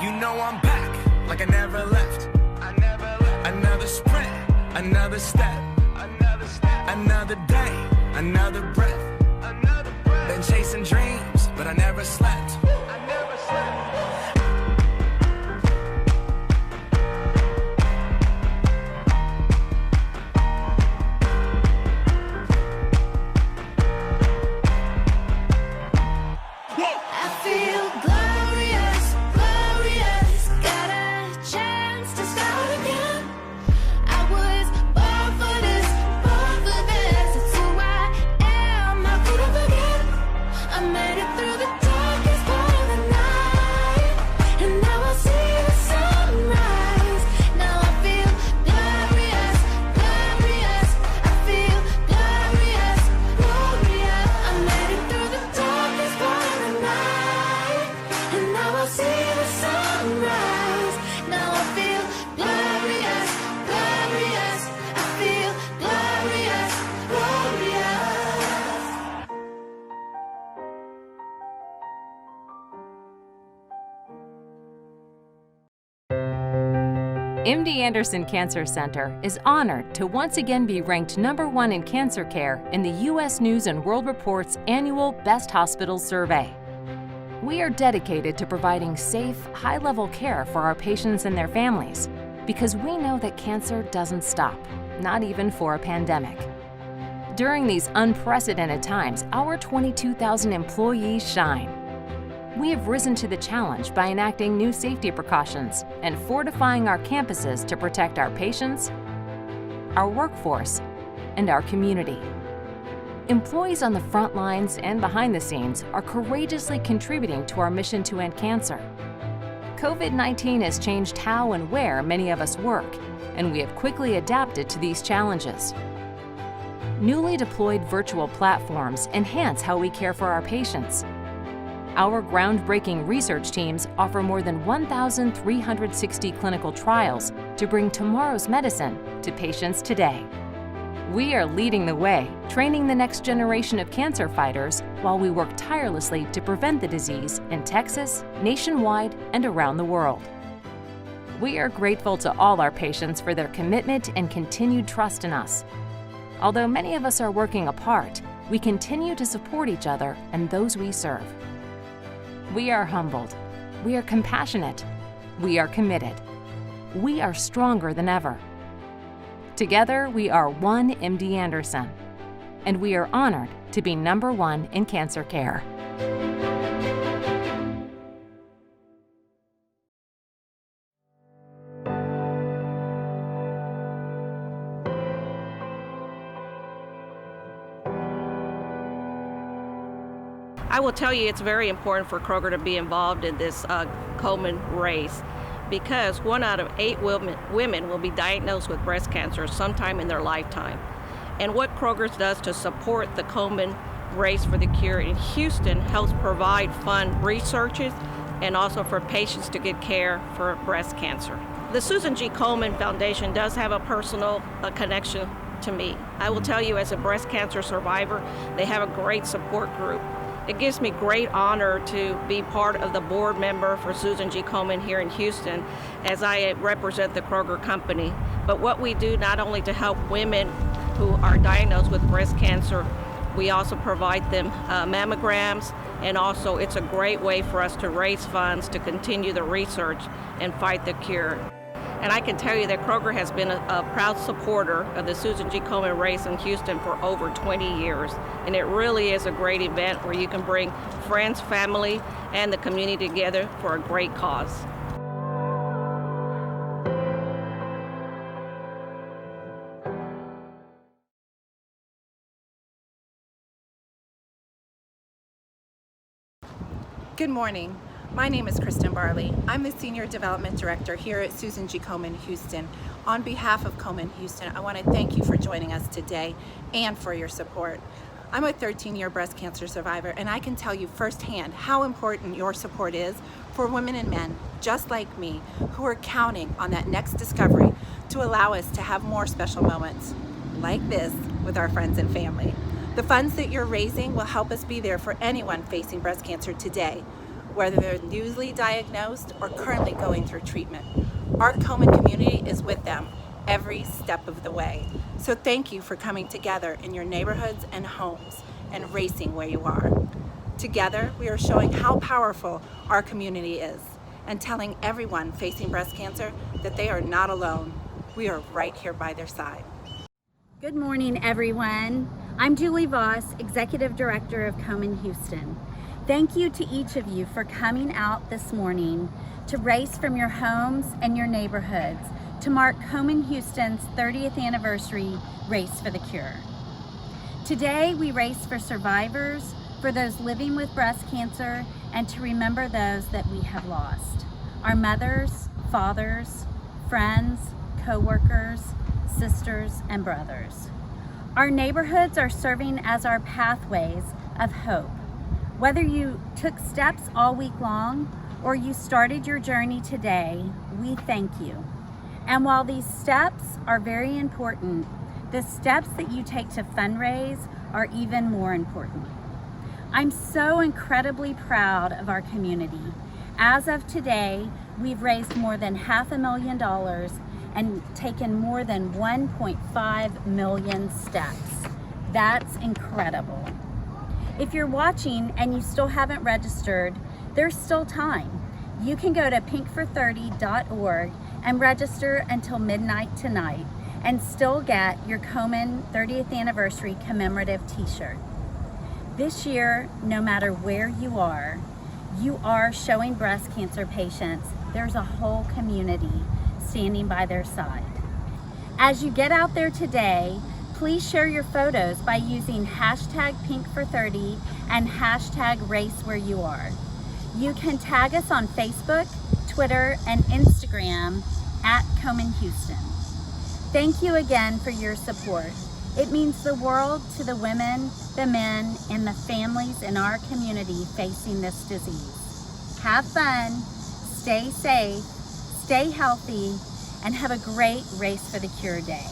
You know I'm back, like I never left. Another sprint, another step. Another day, another breath. Been chasing dreams, but I never slept. MD Anderson Cancer Center is honored to once again be ranked #1 in cancer care in the U.S. News & World Report's annual Best Hospitals Survey. We are dedicated to providing safe, high-level care for our patients and their families because we know that cancer doesn't stop, not even for a pandemic. During these unprecedented times, our 22,000 employees shine. We have risen to the challenge by enacting new safety precautions and fortifying our campuses to protect our patients, our workforce, and our community. Employees on the front lines and behind the scenes are courageously contributing to our mission to end cancer. COVID-19 has changed how and where many of us work, and we have quickly adapted to these challenges. Newly deployed virtual platforms enhance how we care for our patients. Our groundbreaking research teams offer more than 1,360 clinical trials to bring tomorrow's medicine to patients today. We are leading the way, training the next generation of cancer fighters while we work tirelessly to prevent the disease in Texas, nationwide, and around the world. We are grateful to all our patients for their commitment and continued trust in us. Although many of us are working apart, we continue to support each other and those we serve. We are humbled. We are compassionate. We are committed. We are stronger than ever. Together, we are one MD Anderson, and we are honored to be #1 in cancer care. I will tell you it's very important for Kroger to be involved in this Komen race because 1 out of 8 women will be diagnosed with breast cancer sometime in their lifetime. And what Kroger does to support the Komen race for the cure in Houston helps provide fund researches and also for patients to get care for breast cancer. The Susan G. Komen Foundation does have a personal connection to me. I will tell you, as a breast cancer survivor, they have a great support group. It gives me great honor to be part of the board member for Susan G. Komen here in Houston as I represent the Kroger company. But what we do not only to help women who are diagnosed with breast cancer, we also provide them mammograms, and also it's a great way for us to raise funds to continue the research and fight the cure. And I can tell you that Kroger has been a proud supporter of the Susan G. Komen race in Houston for over 20 years. And it really is a great event where you can bring friends, family, and the community together for a great cause. Good morning. My name is Kristen Barley. I'm the Senior Development Director here at Susan G. Komen Houston. On behalf of Komen Houston, I want to thank you for joining us today and for your support. I'm a 13-year breast cancer survivor, and I can tell you firsthand how important your support is for women and men just like me who are counting on that next discovery to allow us to have more special moments like this with our friends and family. The funds that you're raising will help us be there for anyone facing breast cancer today. whether they're newly diagnosed or currently going through treatment. Our Komen community is with them every step of the way. So thank you for coming together in your neighborhoods and homes and racing where you are. Together, we are showing how powerful our community is and telling everyone facing breast cancer that they are not alone. We are right here by their side. Good morning, everyone. I'm Julie Voss, Executive Director of Komen Houston. Thank you to each of you for coming out this morning to race from your homes and your neighborhoods to mark Komen Houston's 30th anniversary Race for the Cure. Today, we race for survivors, for those living with breast cancer, and to remember those that we have lost. Our mothers, fathers, friends, co-workers, sisters, and brothers. Our neighborhoods are serving as our pathways of hope. Whether you took steps all week long or you started your journey today, we thank you. And while these steps are very important, the steps that you take to fundraise are even more important. I'm so incredibly proud of our community. As of today, we've raised more than $500,000 and taken more than 1.5 million steps. That's incredible. If you're watching and you still haven't registered, there's still time. You can go to pinkfor30.org and register until midnight tonight and still get your Komen 30th anniversary commemorative t-shirt. This year, no matter where you are showing breast cancer patients there's a whole community standing by their side. As you get out there today, please share your photos by using hashtag Pink430 and hashtag RaceWhereYouAre. You can tag us on Facebook, Twitter, and Instagram at Komen Houston. Thank you again for your support. It means the world to the women, the men, and the families in our community facing this disease. Have fun, stay safe, stay healthy, and have a great Race for the Cure Day.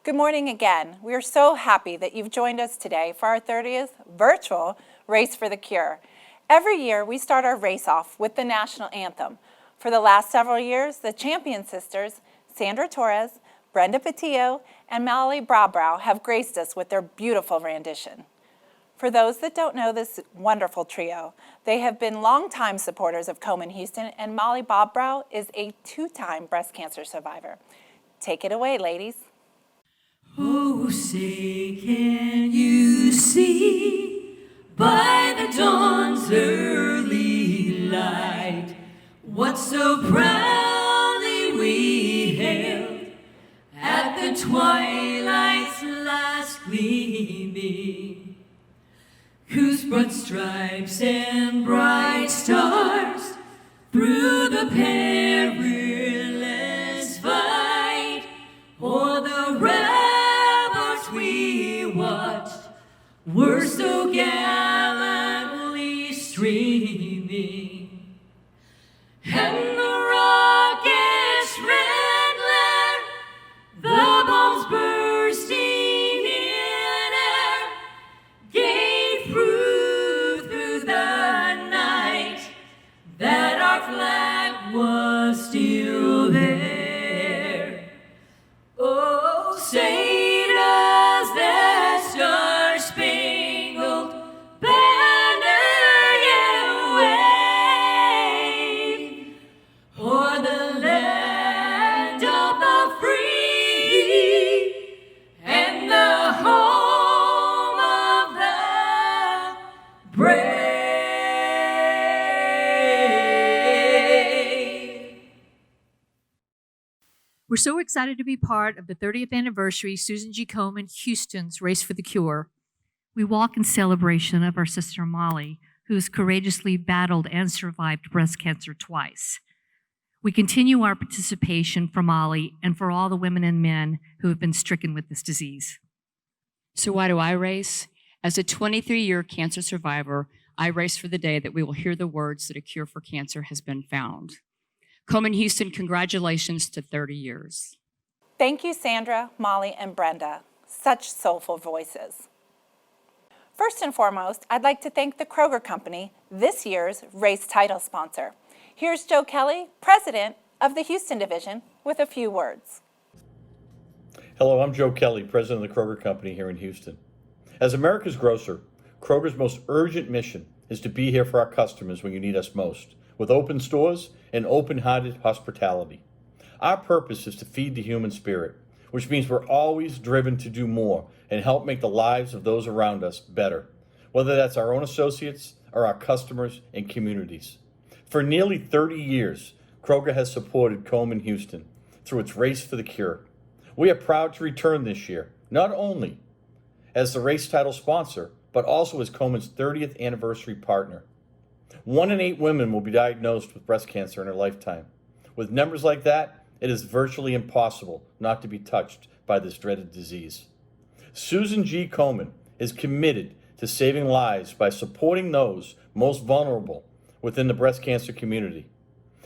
Good morning again. We are so happy that you've joined us today for our 30th virtual Race for the Cure. Every year, we start our race off with the national anthem. For the last several years, the Champion Sisters, Sandra Torres, Brenda Patillo, and Molly Brabrow have graced us with their beautiful rendition. For those that don't know this wonderful trio, they have been longtime supporters of Komen Houston, and Molly Brabrow is a two-time breast cancer survivor. Take it away, ladies. Oh, say can you see by the dawn's early light what so proudly we hailed at the twilight's last gleaming, whose broad stripes and bright stars through the perilous fight o'er the we watched were so gallantly streaming, and the rocket's red glare, the bombs bursting in air, gave proof through the night that our flag was still there. Oh, say We're so excited to be part of the 30th anniversary Susan G. Komen Houston's Race for the Cure. We walk in celebration of our sister Molly, who has courageously battled and survived breast cancer twice. We continue our participation for Molly and for all the women and men who have been stricken with this disease. So why do I race? As a 23-year cancer survivor, I race for the day that we will hear the words that a cure for cancer has been found. Komen Houston, congratulations to 30 years. Thank you, Sandra, Molly, and Brenda. Such soulful voices. First and foremost, I'd like to thank the Kroger Company, this year's race title sponsor. Here's Joe Kelly, president of the Houston Division, with a few words. Hello, I'm Joe Kelly, president of the Kroger Company here in Houston. As America's grocer, Kroger's most urgent mission is to be here for our customers when you need us most, with open stores and open-hearted hospitality. Our purpose is to feed the human spirit, which means we're always driven to do more and help make the lives of those around us better, whether that's our own associates or our customers and communities. For nearly 30 years, Kroger has supported Komen Houston through its Race for the Cure. We are proud to return this year, not only as the race title sponsor, but also as Komen's 30th anniversary partner. 1 in 8 women will be diagnosed with breast cancer in their lifetime. With numbers like that, it is virtually impossible not to be touched by this dreaded disease. Susan G. Komen is committed to saving lives by supporting those most vulnerable within the breast cancer community.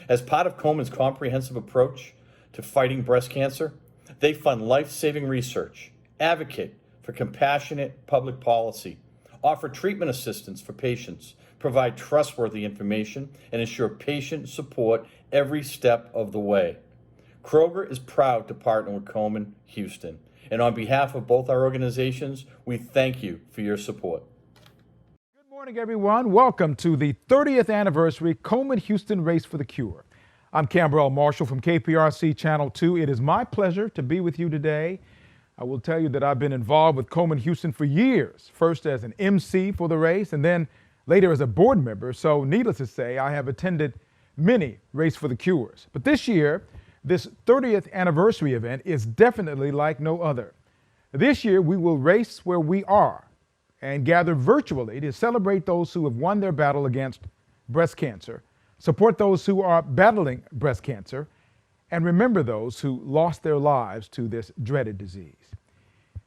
As part of Komen's comprehensive approach to fighting breast cancer, they fund life-saving research, advocate for compassionate public policy, offer treatment assistance for patients, provide trustworthy information, and ensure patient support every step of the way. Kroger is proud to partner with Komen Houston, and on behalf of both our organizations, we thank you for your support. Good morning, everyone. Welcome to the 30th anniversary Komen Houston Race for the Cure. I'm Camberell Marshall from KPRC Channel 2. It is my pleasure to be with you today. I will tell you that I've been involved with Komen Houston for years, first as an MC for the race and then later as a board member. So needless to say, I have attended many Race for the Cures. But this year, this 30th anniversary event is definitely like no other. This year, we will race where we are and gather virtually to celebrate those who have won their battle against breast cancer, support those who are battling breast cancer, and remember those who lost their lives to this dreaded disease.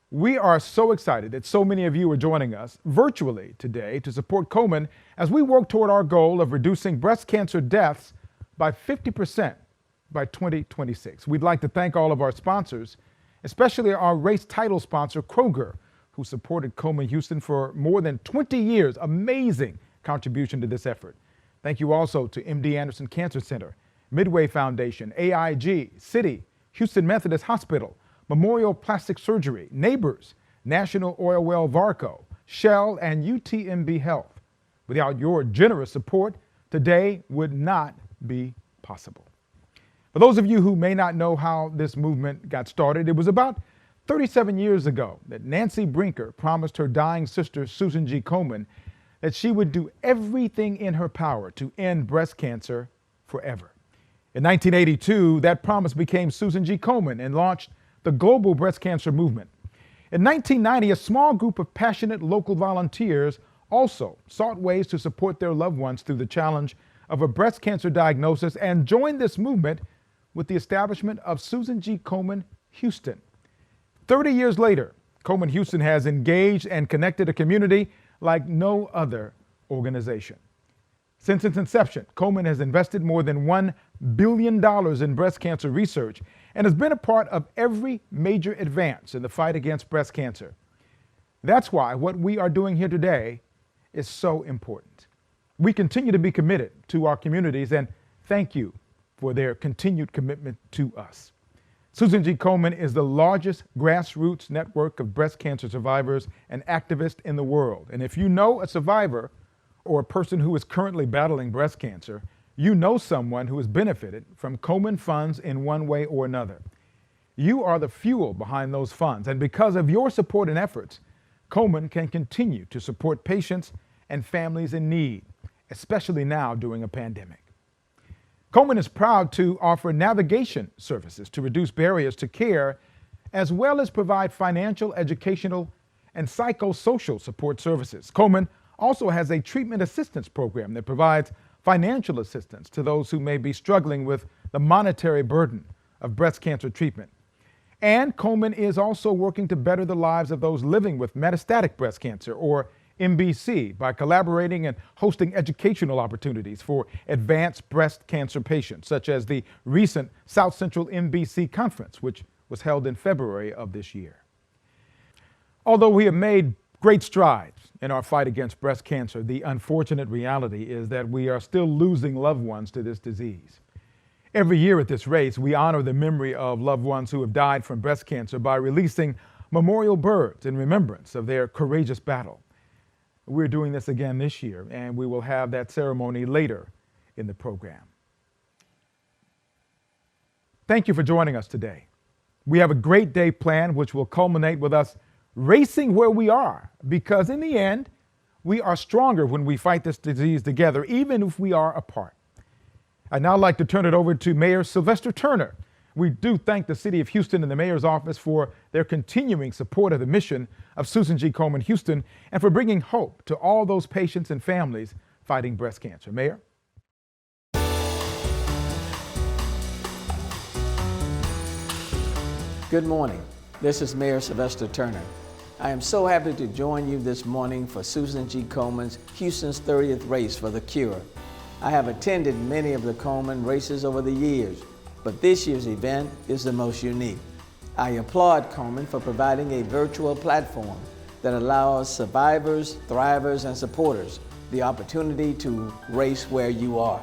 We are so excited that so many of you are joining us virtually today to support Komen as we work toward our goal of reducing breast cancer deaths by 50% by 2026. We'd like to thank all of our sponsors, especially our race title sponsor, Kroger, who supported Komen Houston for more than 20 years. Amazing contribution to this effort. Thank you also to MD Anderson Cancer Center, Midway Foundation, AIG, City, Houston Methodist Hospital, Memorial Plastic Surgery, Neighbors, National Oil Well Varco, Shell, and UTMB Health. Without your generous support, today would not be possible. For those of you who may not know how this movement got started, it was about 37 years ago that Nancy Brinker promised her dying sister, Susan G. Komen, that she would do everything in her power to end breast cancer forever. In 1982, that promise became Susan G. Komen and launched the global breast cancer movement. In 1990, a small group of passionate local volunteers also sought ways to support their loved ones through the challenge of a breast cancer diagnosis and joined this movement with the establishment of Susan G. Komen Houston. 30 years later, Komen Houston has engaged and connected a community like no other organization. Since its inception, Komen has invested more than $1 billion in breast cancer research and has been a part of every major advance in the fight against breast cancer. That's why what we are doing here today is so important. We continue to be committed to our communities and thank you for their continued commitment to us. Susan G. Komen is the largest grassroots network of breast cancer survivors and activists in the world. And if you know a survivor or a person who is currently battling breast cancer, you know someone who has benefited from Komen funds in one way or another. You are the fuel behind those funds, and because of your support and efforts, Komen can continue to support patients and families in need, especially now during a pandemic. Komen is proud to offer navigation services to reduce barriers to care, as well as provide financial, educational, and psychosocial support services. Komen also has a treatment assistance program that provides financial assistance to those who may be struggling with the monetary burden of breast cancer treatment. And Komen is also working to better the lives of those living with metastatic breast cancer, or MBC, by collaborating and hosting educational opportunities for advanced breast cancer patients, such as the recent South Central MBC Conference, which was held in February of this year. Although we have made great strides in our fight against breast cancer, the unfortunate reality is that we are still losing loved ones to this disease. Every year at this race, we honor the memory of loved ones who have died from breast cancer by releasing memorial birds in remembrance of their courageous battle. We're doing this again this year, and we will have that ceremony later in the program. Thank you for joining us today. We have a great day planned, which will culminate with us racing where we are, because in the end, we are stronger when we fight this disease together, even if we are apart. I'd now like to turn it over to Mayor Sylvester Turner. We do thank the City of Houston and the Mayor's Office for their continuing support of the mission of Susan G. Komen Houston and for bringing hope to all those patients and families fighting breast cancer. Mayor? Good morning. This is Mayor Sylvester Turner. I am so happy to join you this morning for Susan G. Komen's Houston's 30th Race for the Cure. I have attended many of the Komen races over the years, but this year's event is the most unique. I applaud Komen for providing a virtual platform that allows survivors, thrivers, and supporters the opportunity to race where you are.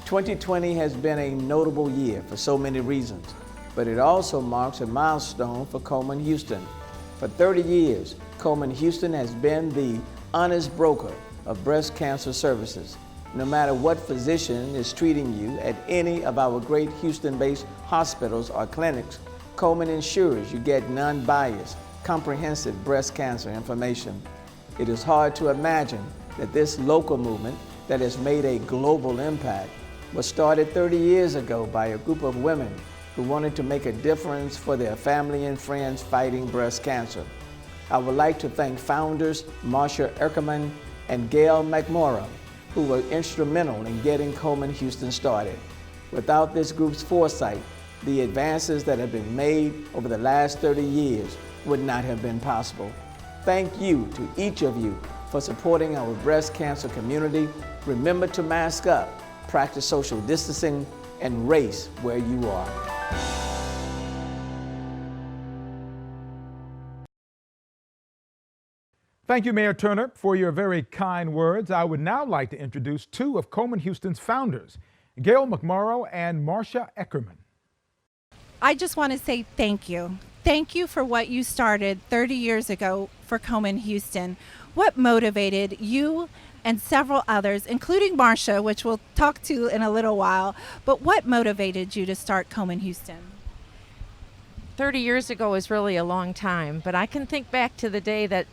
2020 has been a notable year for so many reasons, but it also marks a milestone for Komen Houston. For 30 years, Komen Houston has been the honest broker of breast cancer services. No matter what physician is treating you at any of our great Houston-based hospitals or clinics, Komen ensures you get non-biased, comprehensive breast cancer information. It is hard to imagine that this local movement that has made a global impact was started 30 years ago by a group of women who wanted to make a difference for their family and friends fighting breast cancer. I would like to thank founders Marsha Eckerman and Gail McMorrow, who were instrumental in getting Komen Houston started. Without this group's foresight, the advances that have been made over the last 30 years would not have been possible. Thank you to each of you for supporting our breast cancer community. Remember to mask up, practice social distancing, and race where you are. Thank you, Mayor Turner, for your very kind words. I would now like to introduce two of Komen Houston's founders, Gail McMorrow and Marsha Eckerman. I just want to say thank you. Thank you for what you started 30 years ago for Komen Houston. What motivated you and several others, including Marsha, which we'll talk to in a little while, but what motivated you to start Komen Houston? 30 years ago is really a long time, but I can think back to the day that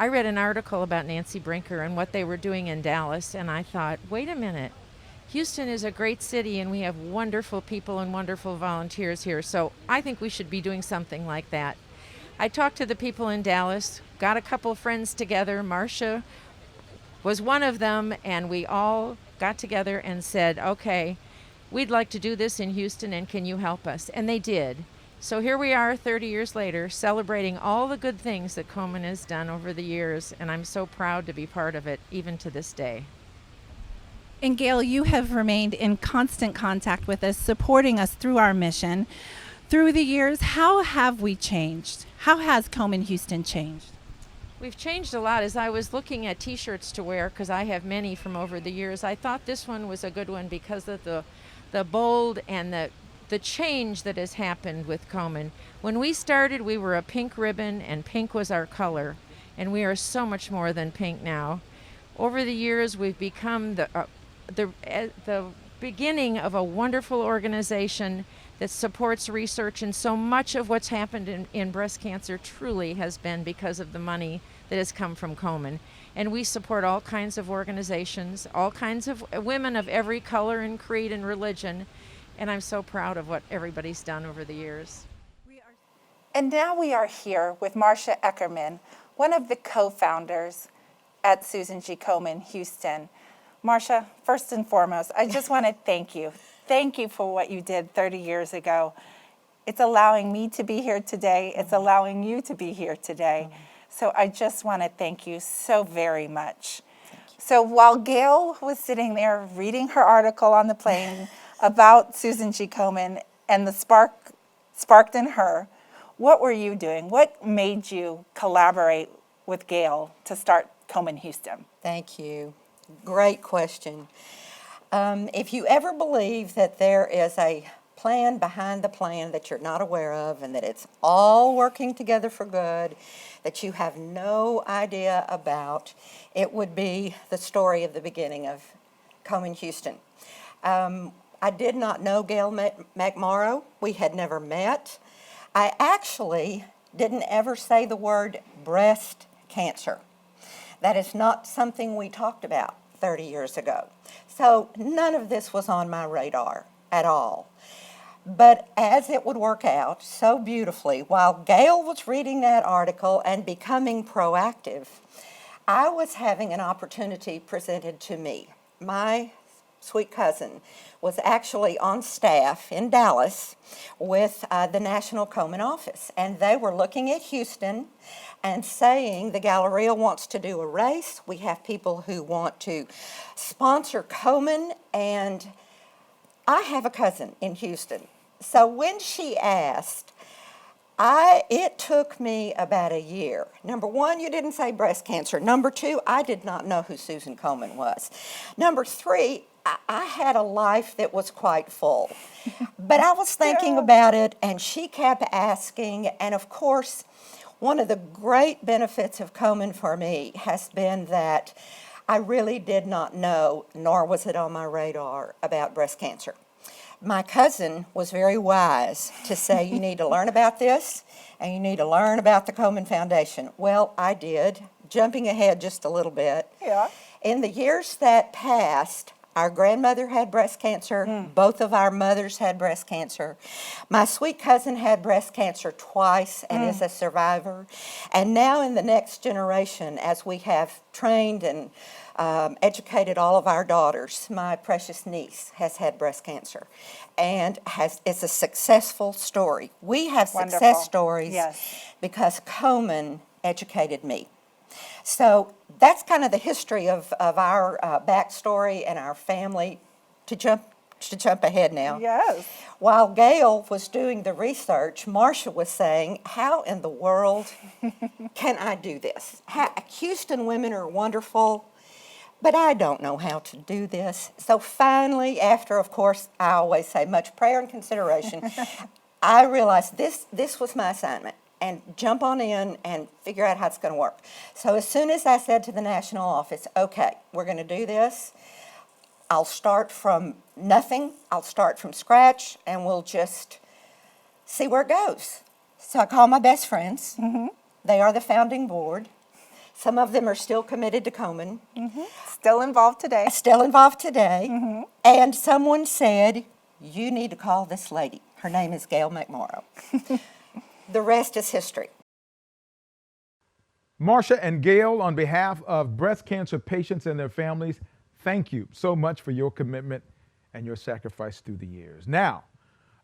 I read an article about Nancy Brinker and what they were doing in Dallas, and I thought, wait a minute, Houston is a great city and we have wonderful people and wonderful volunteers here, so I think we should be doing something like that. I talked to the people in Dallas, got a couple of friends together. Marsha was one of them, and we all got together and said, okay, we'd like to do this in Houston, and can you help us? And they did. So here we are 30 years later, celebrating all the good things that Komen has done over the years, and I'm so proud to be part of it, even to this day. And Gail, you have remained in constant contact with us, supporting us through our mission. Through the years, how have we changed? How has Komen Houston changed? We've changed a lot. As I was looking at t-shirts to wear, because I have many from over the years, I thought this one was a good one because of the bold and the change that has happened with Komen. When we started, we were a pink ribbon, and pink was our color, and we are so much more than pink now. Over the years, we've become the beginning of a wonderful organization that supports research, and so much of what's happened in breast cancer truly has been because of the money that has come from Komen. And we support all kinds of organizations, all kinds of women of every color and creed and religion. And I'm so proud of what everybody's done over the years. And now we are here with Marcia Eckerman, one of the co-founders at Susan G. Komen Houston. Marcia, first and foremost, I just want to thank you. Thank you for what you did 30 years ago. It's allowing me to be here today. It's allowing you to be here today. So I just want to thank you so very much. So while Gail was sitting there reading her article on the plane about Susan G. Komen and the sparked in her, what were you doing? What made you collaborate with Gail to start Komen Houston? Thank you. Great question. If you ever believe that there is a plan behind the plan that you're not aware of and that it's all working together for good, that you have no idea about, it would be the story of the beginning of Komen Houston. I did not know Gail McMorrow. We had never met. I actually didn't ever say the word breast cancer. That is not something we talked about 30 years ago. So none of this was on my radar at all. But as it would work out so beautifully, while Gail was reading that article and becoming proactive, I was having an opportunity presented to me. My sweet cousin was actually on staff in Dallas with the National Komen office, and they were looking at Houston and saying the Galleria wants to do a race. We have people who want to sponsor Komen, and I have a cousin in Houston. So when she asked, it took me about a year. Number one, you didn't say breast cancer. Number two, I did not know who Susan Komen was. Number three, I had a life that was quite full. But I was thinking about it, and she kept asking, and of course, one of the great benefits of Komen for me has been that I really did not know, nor was it on my radar, about breast cancer. My cousin was very wise to say, you need to learn about this, and you need to learn about the Komen Foundation. Well, I did, jumping ahead just a little bit. Yeah. In the years that passed, our grandmother had breast cancer. Both of our mothers had breast cancer. My sweet cousin had breast cancer twice and is a survivor. And now in the next generation, as we have trained and educated all of our daughters, my precious niece has had breast cancer and it's a successful story. We have success stories because Komen educated me. So that's kind of the history of our backstory and our family. To jump ahead now. Yes. While Gail was doing the research, Marcia was saying, how in the world can I do this? Houston women are wonderful, but I don't know how to do this. So finally, after, of course, I always say much prayer and consideration, I realized this was my assignment. And jump on in and figure out how it's going to work. So as soon as I said to the national office, okay, we're going to do this, I'll start from nothing, I'll start from scratch, and we'll just see where it goes. So I called my best friends. They are the founding board. Some of them are still committed to Komen. Still involved today. Still involved today. And someone said, you need to call this lady. Her name is Gail McMorrow. The rest is history. Marcia and Gail, on behalf of breast cancer patients and their families, thank you so much for your commitment and your sacrifice through the years. Now,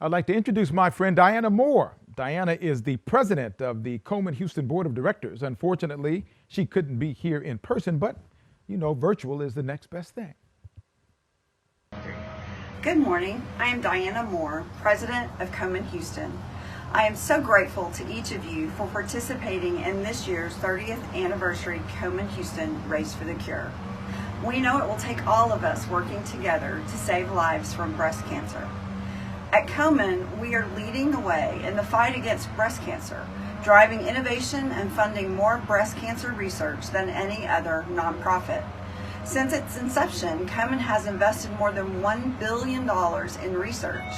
I'd like to introduce my friend Diana Moore. Diana is the president of the Komen Houston Board of Directors. Unfortunately, she couldn't be here in person, but you know, virtual is the next best thing. Good morning. I am Diana Moore, president of Komen Houston. I am so grateful to each of you for participating in this year's 30th anniversary Komen Houston Race for the Cure. We know it will take all of us working together to save lives from breast cancer. At Komen, we are leading the way in the fight against breast cancer, driving innovation and funding more breast cancer research than any other nonprofit. Since its inception, Komen has invested more than $1 billion in research.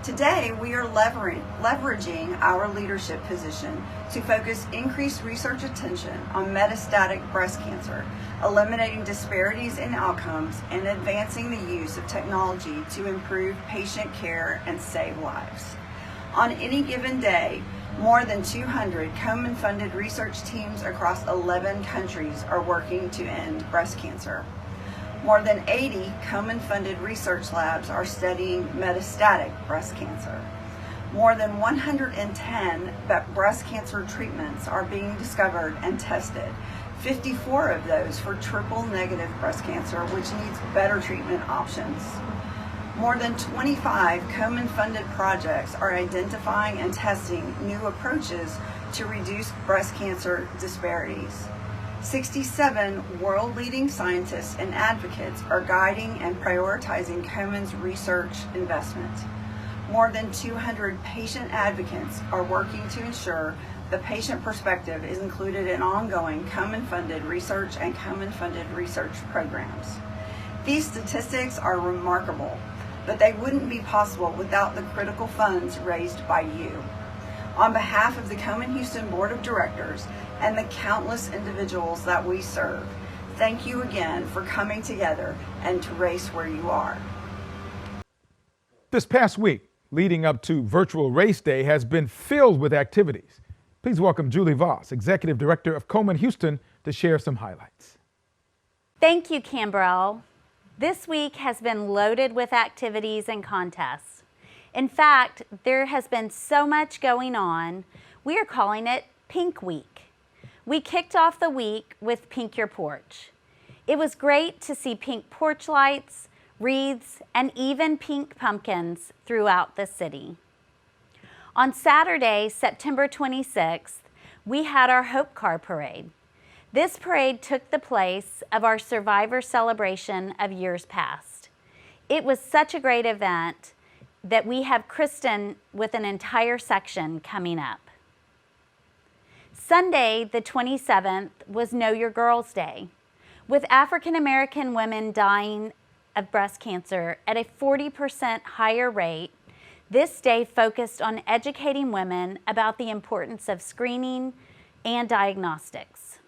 Today, we are leveraging our leadership position to focus increased research attention on metastatic breast cancer, eliminating disparities in outcomes, and advancing the use of technology to improve patient care and save lives. On any given day, more than 200 Komen-funded research teams across 11 countries are working to end breast cancer. More than 80 Komen-funded research labs are studying metastatic breast cancer. More than 110 breast cancer treatments are being discovered and tested, 54 of those for triple-negative breast cancer, which needs better treatment options. More than 25 Komen-funded projects are identifying and testing new approaches to reduce breast cancer disparities. 67 world-leading scientists and advocates are guiding and prioritizing Komen's research investment. More than 200 patient advocates are working to ensure the patient perspective is included in ongoing Komen-funded research and Komen-funded research programs. These statistics are remarkable, but they wouldn't be possible without the critical funds raised by you. On behalf of the Komen Houston Board of Directors and the countless individuals that we serve, thank you again for coming together and to race where you are. This past week, leading up to Virtual Race Day, has been filled with activities. Please welcome Julie Voss, Executive Director of Komen Houston, to share some highlights. Thank you, Cambrell. This week has been loaded with activities and contests. In fact, there has been so much going on, we are calling it Pink Week. We kicked off the week with Pink Your Porch. It was great to see pink porch lights, wreaths, and even pink pumpkins throughout the city. On Saturday, September 26th, we had our Hope Car Parade. This parade took the place of our Survivor celebration of years past. It was such a great event that we have Kristen with an entire section coming up. Sunday, the 27th, was Know Your Girls Day. With African American women dying of breast cancer at a 40% higher rate, this day focused on educating women about the importance of screening and diagnostics.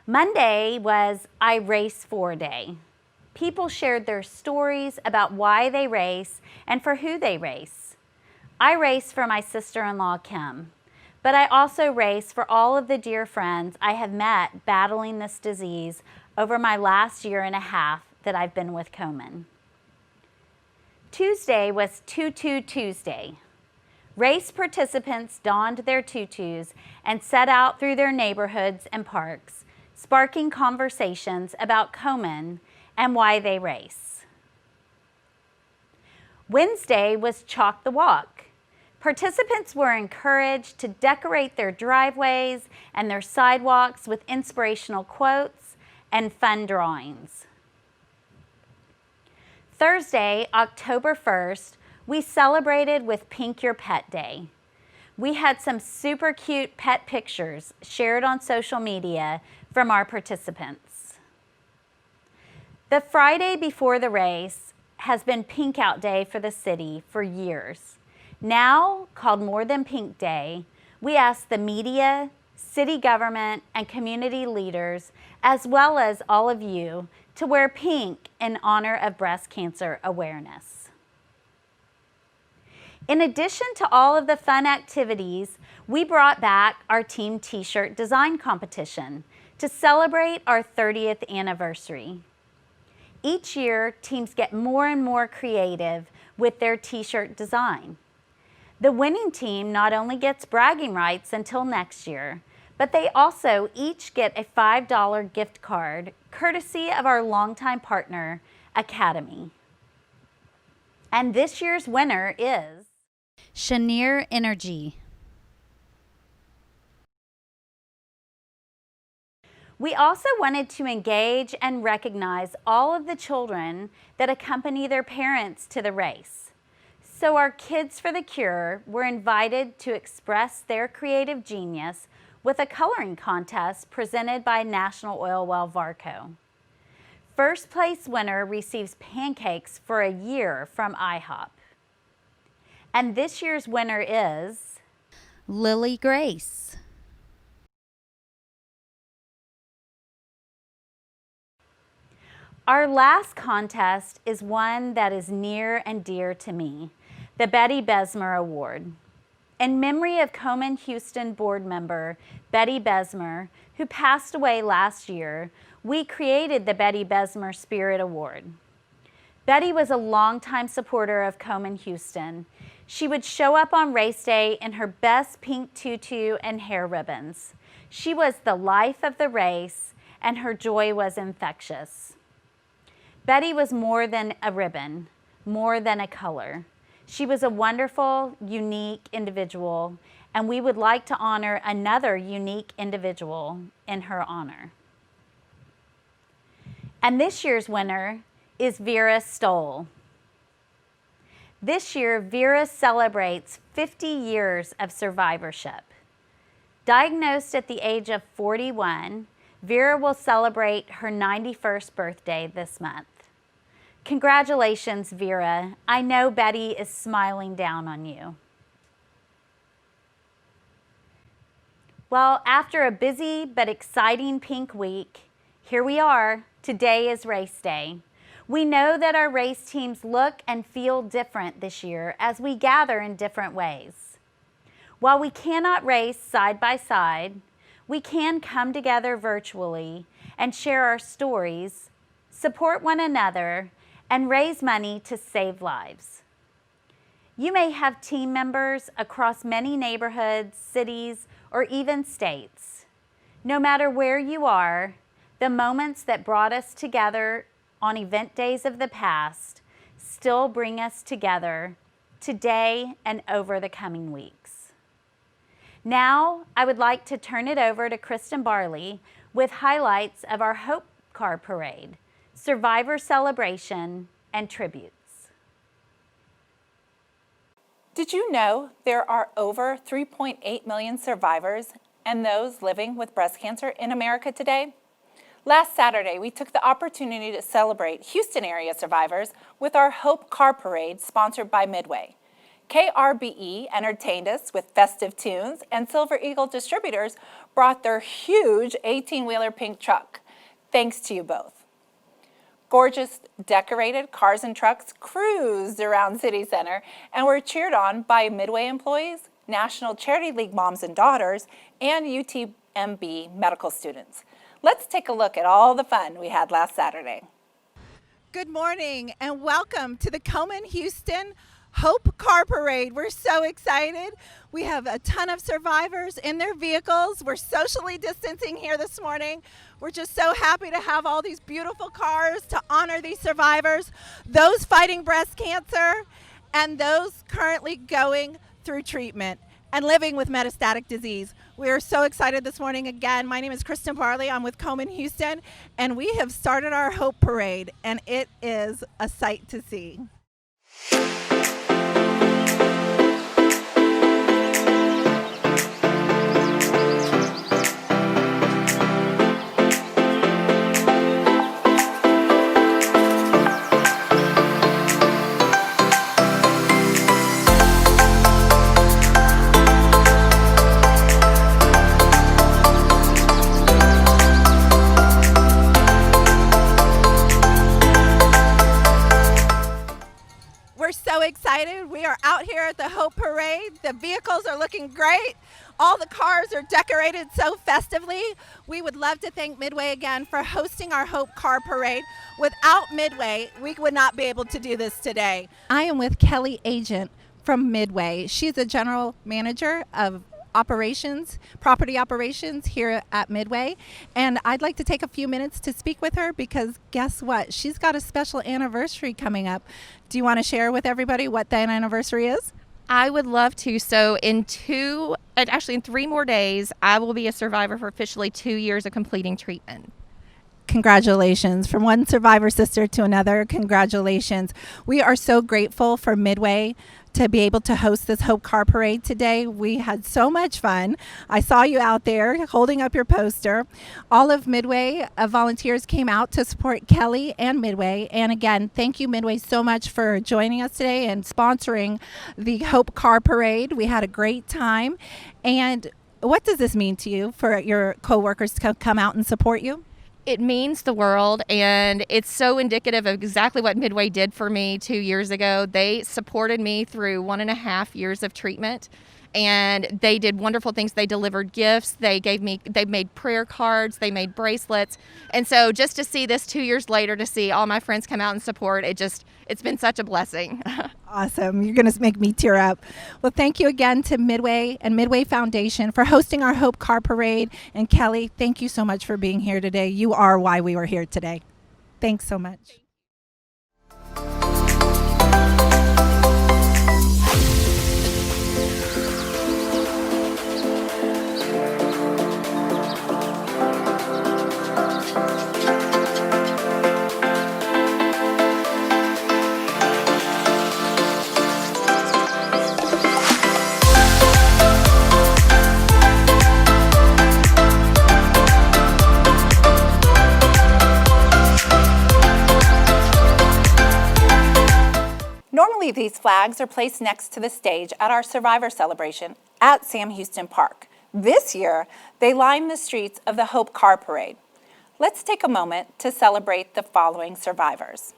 Monday was I Race For Day. People shared their stories about why they race and for who they race. I race for my sister-in-law, Kim, but I also race for all of the dear friends I have met battling this disease over my last year and a half that I've been with Komen. Tuesday was Tutu Tuesday. Race participants donned their tutus and set out through their neighborhoods and parks, sparking conversations about Komen and why they race. Wednesday was Chalk the Walk. Participants were encouraged to decorate their driveways and their sidewalks with inspirational quotes and fun drawings. Thursday, October 1st, we celebrated with Pink Your Pet Day. We had some super cute pet pictures shared on social media from our participants. The Friday before the race has been Pink Out Day for the city for years. Now, called More Than Pink Day, we ask the media, city government, and community leaders, as well as all of you, to wear pink in honor of breast cancer awareness. In addition to all of the fun activities, we brought back our team t-shirt design competition to celebrate our 30th anniversary. Each year, teams get more and more creative with their t-shirt design. The winning team not only gets bragging rights until next year, but they also each get a $5 gift card courtesy of our longtime partner, Academy. And this year's winner is Cheniere Energy. We also wanted to engage and recognize all of the children that accompany their parents to the race. So our Kids for the Cure were invited to express their creative genius with a coloring contest presented by National Oil Well Varco. First place winner receives pancakes for a year from IHOP. And this year's winner is Lily Grace. Our last contest is one that is near and dear to me, the Betty Besmer Award. In memory of Komen Houston board member Betty Besmer, who passed away last year, we created the Betty Besmer Spirit Award. Betty was a longtime supporter of Komen Houston. She would show up on race day in her best pink tutu and hair ribbons. She was the life of the race, and her joy was infectious. Betty was more than a ribbon, more than a color. She was a wonderful, unique individual, and we would like to honor another unique individual in her honor. And this year's winner is Vera Stoll. This year, Vera celebrates 50 years of survivorship. Diagnosed at the age of 41, Vera will celebrate her 91st birthday this month. Congratulations, Vera. I know Betty is smiling down on you. Well, after a busy but exciting pink week, here we are. Today is race day. We know that our race teams look and feel different this year as we gather in different ways. While we cannot race side by side, we can come together virtually and share our stories, support one another, and raise money to save lives. You may have team members across many neighborhoods, cities, or even states. No matter where you are, the moments that brought us together on event days of the past still bring us together today and over the coming weeks. Now, I would like to turn it over to Kristen Barley with highlights of our Hope Car Parade, Survivor Celebration, and Tributes. Did you know there are over 3.8 million survivors and those living with breast cancer in America today? Last Saturday, we took the opportunity to celebrate Houston area survivors with our Hope Car Parade sponsored by Midway. KRBE entertained us with festive tunes, and Silver Eagle Distributors brought their huge 18-wheeler pink truck. Thanks to you both. Gorgeous, decorated cars and trucks cruised around City Center and were cheered on by Midway employees, National Charity League moms and daughters, and UTMB medical students. Let's take a look at all the fun we had last Saturday. Good morning and welcome to the Komen Houston Hope Car Parade. We're so excited. We have a ton of survivors in their vehicles. We're socially distancing here this morning. We're just so happy to have all these beautiful cars to honor these survivors, those fighting breast cancer, and those currently going through treatment and living with metastatic disease. We are so excited this morning. Again, my name is Kristen Barley. I'm with Komen Houston, and we have started our Hope Parade, and it is a sight to see. Excited. We are out here at the Hope Parade. The vehicles are looking great. All the cars are decorated so festively. We would love to thank Midway again for hosting our Hope Car Parade. Without Midway, we would not be able to do this today. I am with Kelly Agent from Midway. She's the general manager of property operations here at Midway. And I'd like to take a few minutes to speak with her because guess what? She's got a special anniversary coming up. Do you want to share with everybody what that anniversary is? I would love to. So in 3 more days, I will be a survivor for officially 2 years of completing treatment. Congratulations. From one survivor sister to another, congratulations. We are so grateful for Midway to be able to host this Hope Car Parade today. We had so much fun. I saw you out there holding up your poster. All of Midway volunteers came out to support Kelly and Midway. And again, thank you, Midway, so much for joining us today and sponsoring the Hope Car Parade. We had a great time. And what does this mean to you for your coworkers to come out and support you? It means the world, and it's so indicative of exactly what Midway did for me 2 years ago. They supported me through 1.5 years of treatment, and they did wonderful things. They delivered gifts. They made prayer cards. They made bracelets. And so just to see this 2 years later, to see all my friends come out and support, it's been such a blessing. Awesome. You're going to make me tear up. Well, thank you again to Midway and Midway Foundation for hosting our Hope Car Parade. And Kelly, thank you so much for being here today. You are why we were here today. Thanks so much. Normally, these flags are placed next to the stage at our Survivor Celebration at Sam Houston Park. This year, they line the streets of the Hope Car Parade. Let's take a moment to celebrate the following survivors.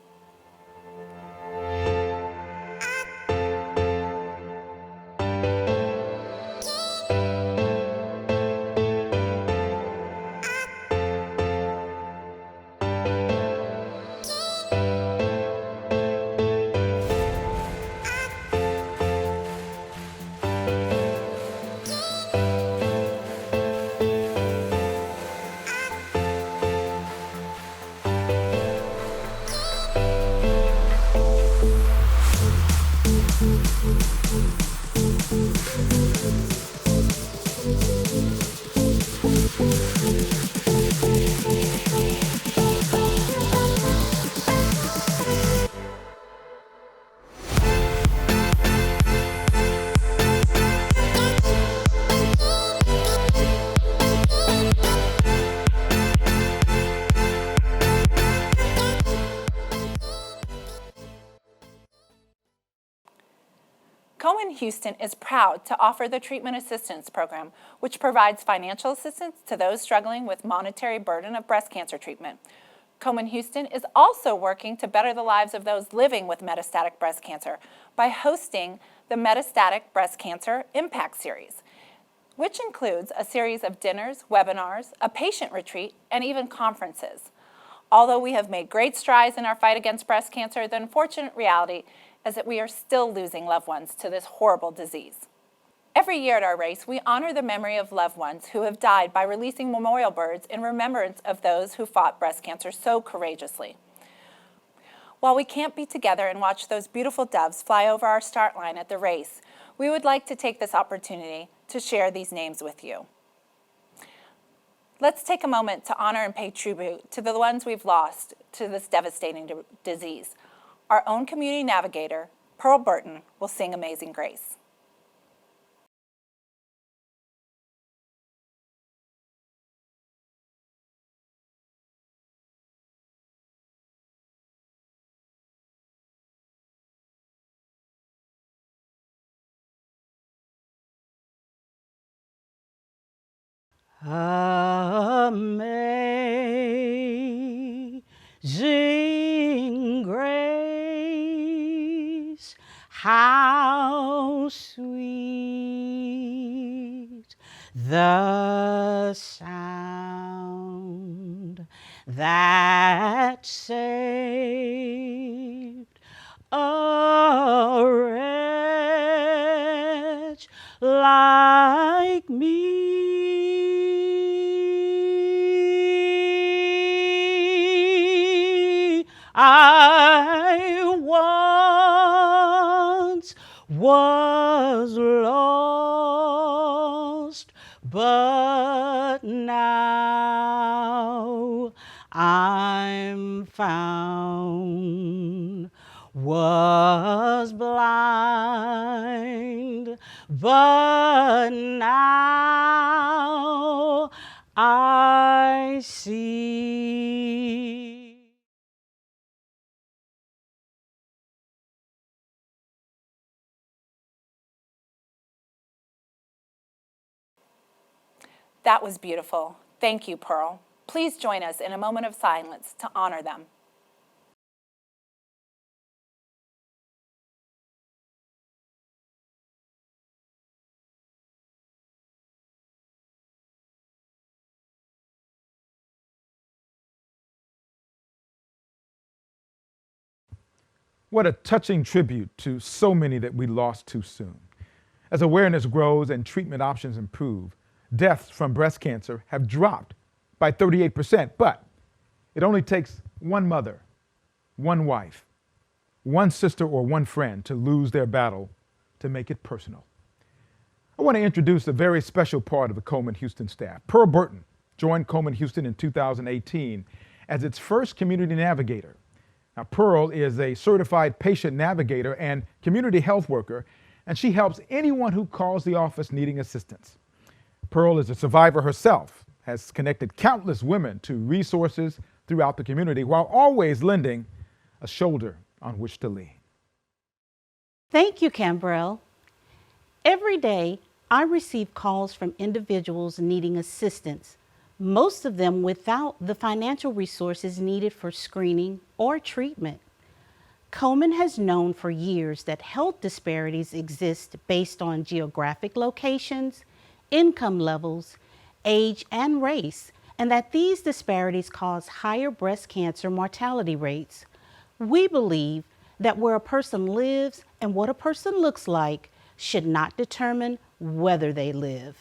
Komen Houston is proud to offer the Treatment Assistance Program, which provides financial assistance to those struggling with monetary burden of breast cancer treatment. Komen Houston is also working to better the lives of those living with metastatic breast cancer by hosting the Metastatic Breast Cancer Impact Series, which includes a series of dinners, webinars, a patient retreat, and even conferences. Although we have made great strides in our fight against breast cancer, the unfortunate reality is that we are still losing loved ones to this horrible disease. Every year at our race, we honor the memory of loved ones who have died by releasing memorial birds in remembrance of those who fought breast cancer so courageously. While we can't be together and watch those beautiful doves fly over our start line at the race, we would like to take this opportunity to share these names with you. Let's take a moment to honor and pay tribute to the ones we've lost to this devastating disease. Our own community navigator, Pearl Burton, will sing Amazing Grace. Amazing grace, how sweet the sound that saved a wretch like me. I once was lost, but now I'm found. Was blind, but now I see. That was beautiful. Thank you, Pearl. Please join us in a moment of silence to honor them. What a touching tribute to so many that we lost too soon. As awareness grows and treatment options improve, deaths from breast cancer have dropped by 38%, but it only takes one mother, one wife, one sister, or one friend to lose their battle to make it personal. I want to introduce a very special part of the Komen Houston staff. Pearl Burton joined Komen Houston in 2018 as its first community navigator. Now, Pearl is a certified patient navigator and community health worker, and she helps anyone who calls the office needing assistance. Pearl is a survivor herself, has connected countless women to resources throughout the community while always lending a shoulder on which to lean. Thank you, Cambrell. Every day, I receive calls from individuals needing assistance, most of them without the financial resources needed for screening or treatment. Komen has known for years that health disparities exist based on geographic locations, income levels, age, and race, and that these disparities cause higher breast cancer mortality rates. We believe that where a person lives and what a person looks like should not determine whether they live.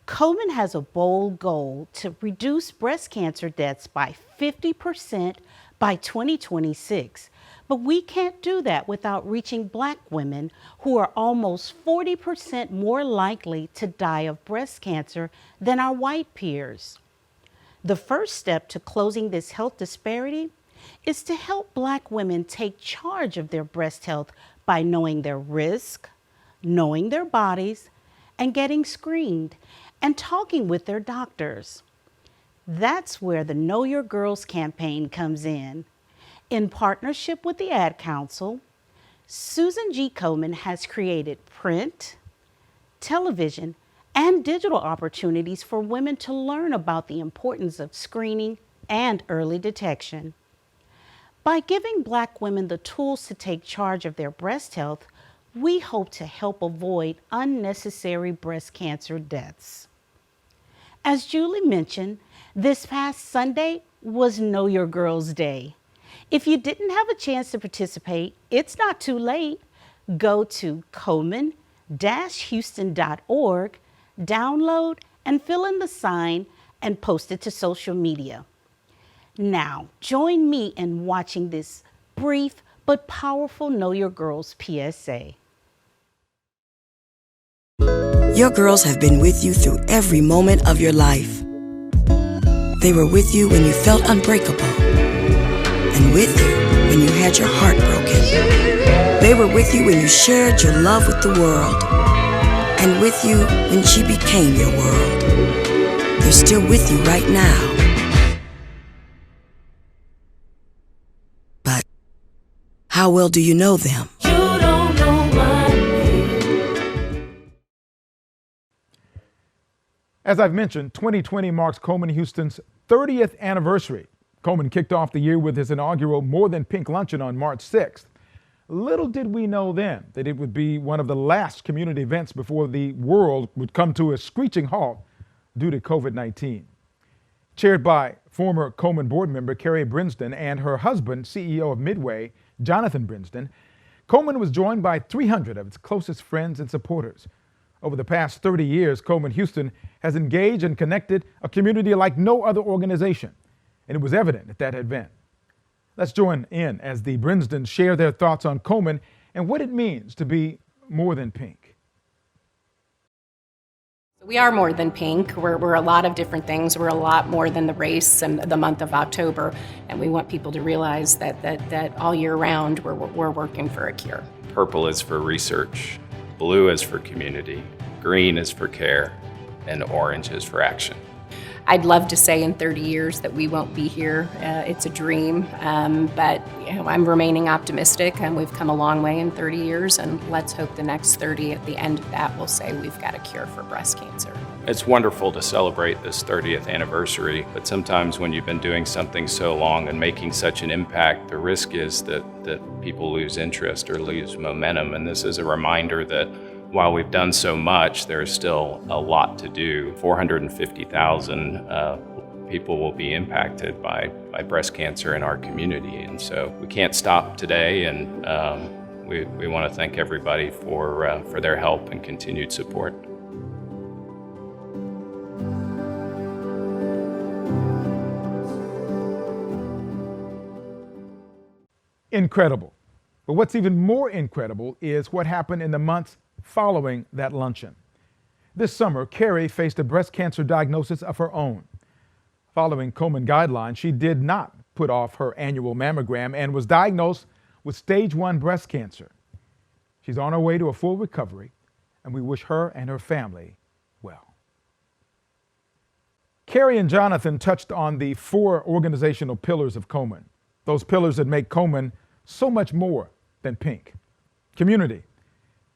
Komen has a bold goal to reduce breast cancer deaths by 50% by 2026. But we can't do that without reaching Black women who are almost 40% more likely to die of breast cancer than our white peers. The first step to closing this health disparity is to help Black women take charge of their breast health by knowing their risk, knowing their bodies, and getting screened and talking with their doctors. That's where the Know Your Girls campaign comes in. In partnership with the Ad Council, Susan G. Komen has created print, television, and digital opportunities for women to learn about the importance of screening and early detection. By giving Black women the tools to take charge of their breast health, we hope to help avoid unnecessary breast cancer deaths. As Julie mentioned, this past Sunday was Know Your Girls Day. If you didn't have a chance to participate, it's not too late. Go to komen-houston.org, download and fill in the sign and post it to social media. Now, join me in watching this brief but powerful Know Your Girls PSA. Your girls have been with you through every moment of your life. They were with you when you felt unbreakable, and with you when you had your heart broken. They were with you when you shared your love with the world, and with you when she became your world. They're still with you right now. But how well do you know them? You don't know my name. As I've mentioned, 2020 marks Komen Houston's 30th anniversary. Komen kicked off the year with his inaugural More Than Pink luncheon on March 6th. Little did we know then that it would be one of the last community events before the world would come to a screeching halt due to COVID-19. Chaired by former Komen board member Carrie Brinsden and her husband, CEO of Midway, Jonathan Brinsden, Komen was joined by 300 of its closest friends and supporters. Over the past 30 years, Komen Houston has engaged and connected a community like no other organization, and it was evident at that event. Let's join in as the Brinsdens share their thoughts on Komen and what it means to be more than pink. We are more than pink. We're a lot of different things. We're a lot more than the race and the month of October. And we want people to realize that all year round we're working for a cure. Purple is for research, blue is for community, green is for care, and orange is for action. I'd love to say in 30 years that we won't be here. It's a dream, but I'm remaining optimistic, and we've come a long way in 30 years, and let's hope the next 30 at the end of that will say we've got a cure for breast cancer. It's wonderful to celebrate this 30th anniversary, but sometimes when you've been doing something so long and making such an impact, the risk is that people lose interest or lose momentum, and this is a reminder that while we've done so much, there's still a lot to do. 450,000 people will be impacted by breast cancer in our community, and so we can't stop today, and we want to thank everybody for their help and continued support. Incredible. But what's even more incredible is what happened in the months following that luncheon. This summer, Carrie faced a breast cancer diagnosis of her own. Following Komen guidelines, she did not put off her annual mammogram and was diagnosed with stage 1 breast cancer. She's on her way to a full recovery, and we wish her and her family well. Carrie and Jonathan touched on the 4 organizational pillars of Komen, those pillars that make Komen so much more than pink. Community.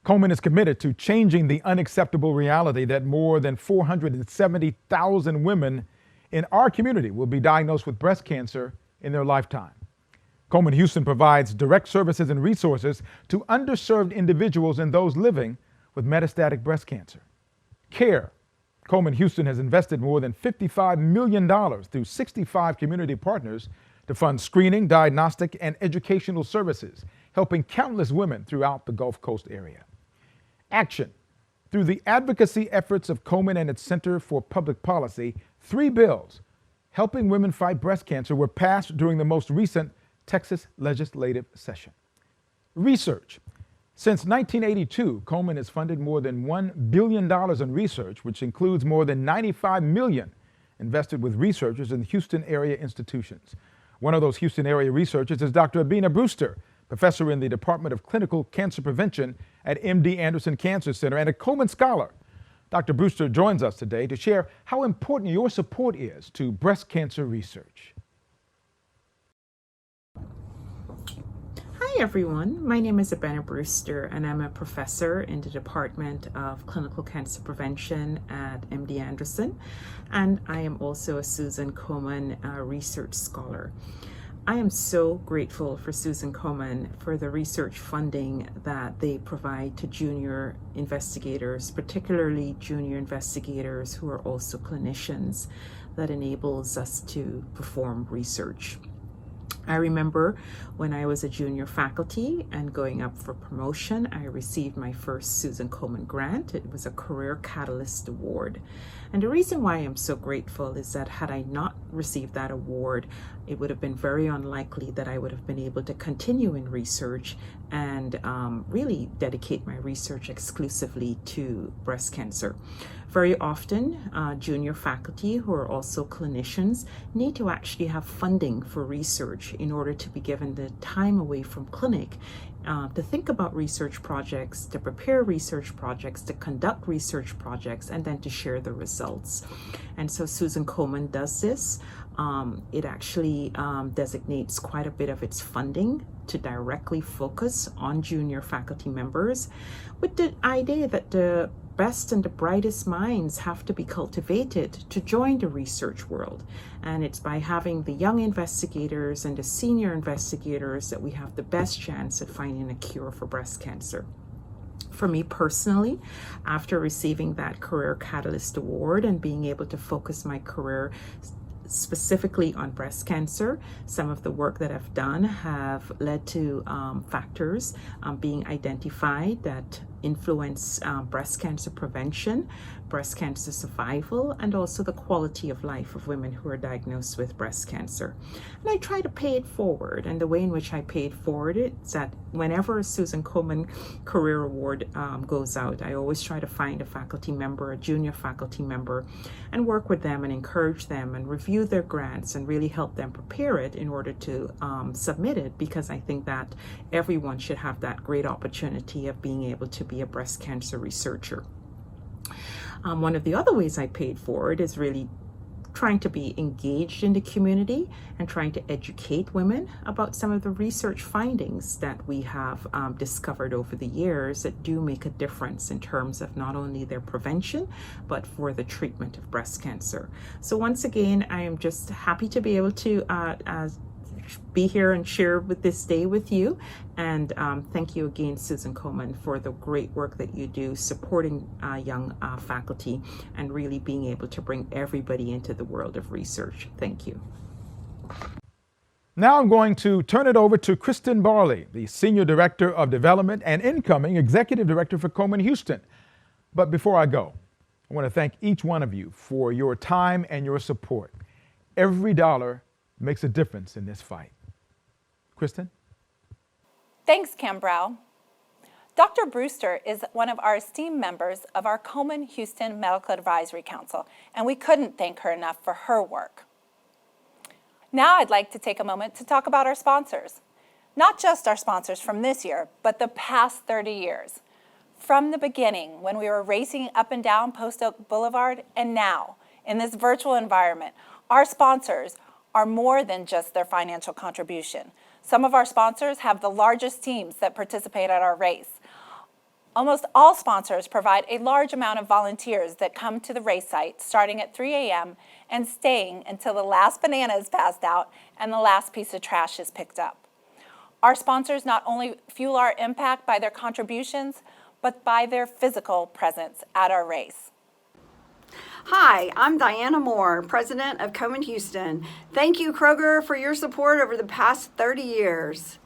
Komen is committed to changing the unacceptable reality that more than 470,000 women in our community will be diagnosed with breast cancer in their lifetime. Komen Houston provides direct services and resources to underserved individuals and those living with metastatic breast cancer. Care. Komen Houston has invested more than $55 million through 65 community partners to fund screening, diagnostic, and educational services, helping countless women throughout the Gulf Coast area. Action. Through the advocacy efforts of Komen and its Center for Public Policy, 3 bills helping women fight breast cancer were passed during the most recent Texas legislative session. Research. Since 1982, Komen has funded more than $1 billion in research, which includes more than $95 million invested with researchers in Houston area institutions. One of those Houston area researchers is Dr. Abina Brewster, professor in the Department of Clinical Cancer Prevention at MD Anderson Cancer Center and a Komen Scholar. Dr. Brewster joins us today to share how important your support is to breast cancer research. Hi everyone, my name is Abina Brewster and I'm a professor in the Department of Clinical Cancer Prevention at MD Anderson, and I am also a Susan Komen Research Scholar. I am so grateful for Susan Komen for the research funding that they provide to junior investigators, particularly junior investigators who are also clinicians, that enables us to perform research. I remember when I was a junior faculty and going up for promotion, I received my first Susan Komen grant. It was a Career Catalyst Award. And the reason why I'm so grateful is that had I not received that award, it would have been very unlikely that I would have been able to continue in research and really dedicate my research exclusively to breast cancer. Very often, junior faculty who are also clinicians need to actually have funding for research in order to be given the time away from clinic to think about research projects, to prepare research projects, to conduct research projects, and then to share the results. And so Susan Komen does this. It actually designates quite a bit of its funding to directly focus on junior faculty members with the idea that the best and the brightest minds have to be cultivated to join the research world. And it's by having the young investigators and the senior investigators that we have the best chance at finding a cure for breast cancer. For me personally, after receiving that Career Catalyst Award and being able to focus my career specifically on breast cancer, some of the work that I've done have led to factors being identified that influence breast cancer prevention, breast cancer survival, and also the quality of life of women who are diagnosed with breast cancer. And I try to pay it forward. And the way in which I pay it forward is that whenever a Susan Komen Career Award goes out, I always try to find a faculty member, a junior faculty member, and work with them and encourage them and review their grants and really help them prepare it in order to submit it, because I think that everyone should have that great opportunity of being able to be a breast cancer researcher. One of the other ways I paid forward is really trying to be engaged in the community and trying to educate women about some of the research findings that we have discovered over the years that do make a difference in terms of not only their prevention, but for the treatment of breast cancer. So once again, I am just happy to be able to be here and share with this day with you. And thank you again, Susan Komen, for the great work that you do supporting young faculty and really being able to bring everybody into the world of research. Thank you. Now I'm going to turn it over to Kristen Barley, the Senior Director of Development and incoming Executive Director for Komen Houston. But before I go, I want to thank each one of you for your time and your support. Every dollar makes a difference in this fight. Kristen? Thanks, Cambrell. Dr. Brewster is one of our esteemed members of our Komen Houston Medical Advisory Council, and we couldn't thank her enough for her work. Now I'd like to take a moment to talk about our sponsors. Not just our sponsors from this year, but the past 30 years. From the beginning, when we were racing up and down Post Oak Boulevard, and now, in this virtual environment, our sponsors are more than just their financial contribution. Some of our sponsors have the largest teams that participate at our race. Almost all sponsors provide a large amount of volunteers that come to the race site starting at 3 a.m. and staying until the last banana is passed out and the last piece of trash is picked up. Our sponsors not only fuel our impact by their contributions, but by their physical presence at our race. Hi, I'm Diana Moore, President of Komen Houston. Thank you, Kroger, for your support over the past 30 years.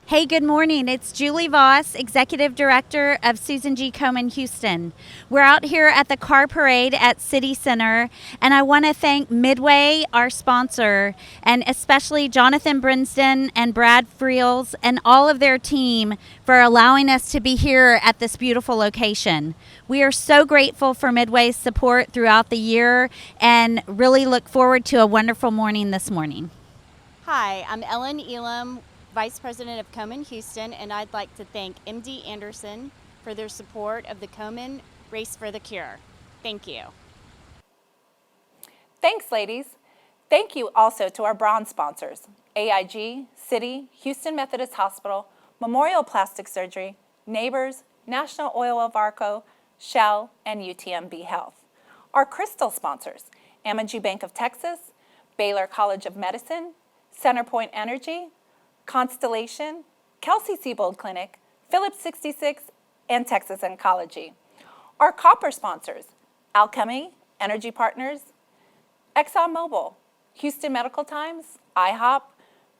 Hey, good morning. It's Julie Voss, Executive Director of Susan G. Komen Houston. We're out here at the car parade at City Center, and I want to thank Midway, our sponsor, and especially Jonathan Brinsden and Brad Friels and all of their team for allowing us to be here at this beautiful location. We are so grateful for Midway's support throughout the year and really look forward to a wonderful morning this morning. Hi, I'm Ellen Elam, Vice President of Komen Houston, and I'd like to thank MD Anderson for their support of the Komen Race for the Cure. Thank you. Thanks, ladies. Thank you also to our bronze sponsors, AIG, City, Houston Methodist Hospital, Memorial Plastic Surgery, Neighbors, National Oil of Arco, Shell, and UTMB Health. Our crystal sponsors, Amegy Bank of Texas, Baylor College of Medicine, Centerpoint Energy, Constellation, Kelsey-Seybold Clinic, Phillips 66, and Texas Oncology. Our copper sponsors, Alchemy, Energy Partners, ExxonMobil, Houston Medical Times, IHOP,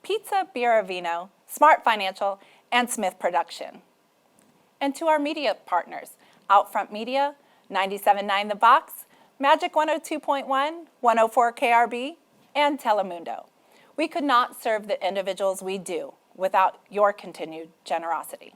Pizza Biravino, Smart Financial, and Smith Production. And to our media partners, Outfront Media, 97.9 The Box, Magic 102.1, 104 KRB, and Telemundo. We could not serve the individuals we do without your continued generosity.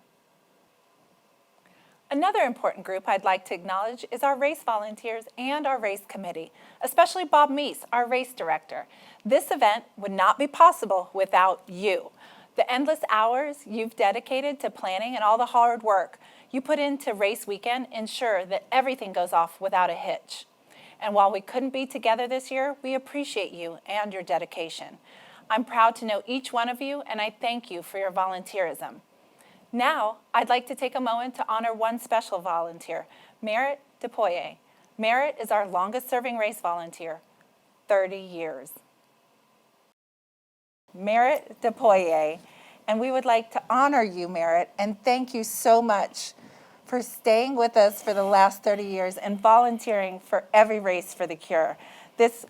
Another important group I'd like to acknowledge is our race volunteers and our race committee, especially Bob Meese, our race director. This event would not be possible without you. The endless hours you've dedicated to planning and all the hard work you put into race weekend ensure that everything goes off without a hitch. And while we couldn't be together this year, we appreciate you and your dedication. I'm proud to know each one of you, and I thank you for your volunteerism. Now, I'd like to take a moment to honor one special volunteer, Merritt DePoye. Merritt is our longest-serving race volunteer, 30 years. Merritt DePoye, and we would like to honor you, Merritt, and thank you so much for staying with us for the last 30 years and volunteering for every Race for the Cure. This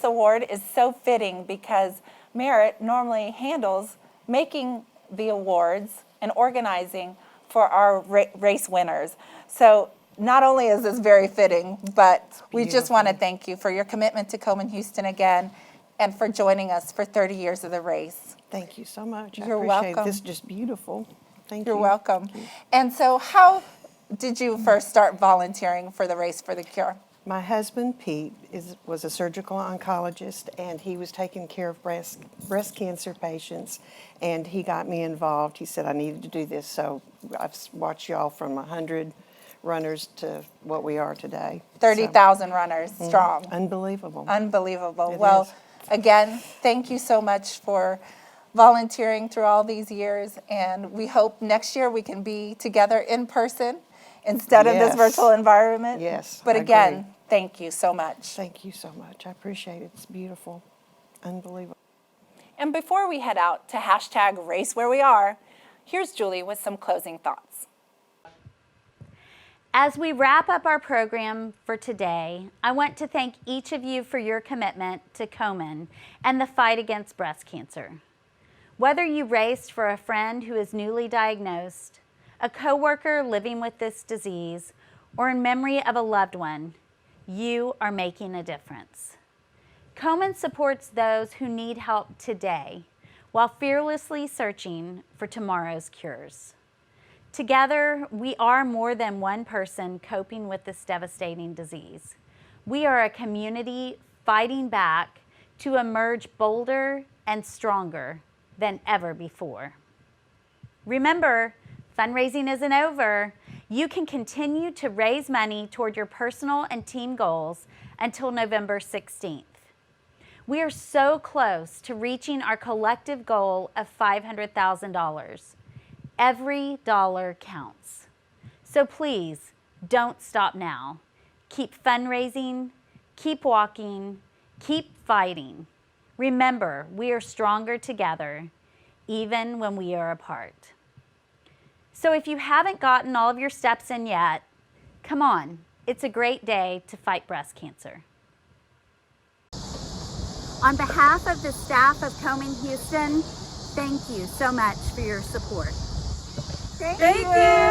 award is so fitting because Merritt normally handles making the awards and organizing for for our race winners. So not only is this very fitting, but we just want to thank you for your commitment to Komen Houston again and for joining us for 30 years of the race. Thank you so much. You're I appreciate welcome. it. This is just beautiful. Thank you. You're welcome. And so how did you first start volunteering for the Race for the Cure? My husband, Pete, was a surgical oncologist, and he was taking care of breast cancer patients, and he got me involved. He said I needed to do this, so I've watched y'all from 100 runners to what we are today. 30,000 runners strong. Unbelievable. Unbelievable. It Well, is. again, thank you so much for volunteering through all these years, and we hope next year we can be together in person instead of this Yes. virtual environment. Yes, But I again, agree. thank you so much. Thank you so much. I appreciate it. It's beautiful. Unbelievable. And before we head out to hashtag Race Where We Are, here's Julie with some closing thoughts. As we wrap up our program for today, I want to thank each of you for your commitment to Komen and the fight against breast cancer. Whether you raced for a friend who is newly diagnosed, a coworker living with this disease, or in memory of a loved one, you are making a difference. Komen supports those who need help today while fearlessly searching for tomorrow's cures. Together, we are more than one person coping with this devastating disease. We are a community fighting back to emerge bolder and stronger than ever before. Remember, fundraising isn't over. You can continue to raise money toward your personal and team goals until November 16th. We are so close to reaching our collective goal of $500,000. Every dollar counts. So please, don't stop now. Keep fundraising, keep walking, keep fighting. Remember, we are stronger together, even when we are apart. So if you haven't gotten all of your steps in yet, come on, it's a great day to fight breast cancer. On behalf of the staff of Komen Houston, thank you so much for your support. Thank you.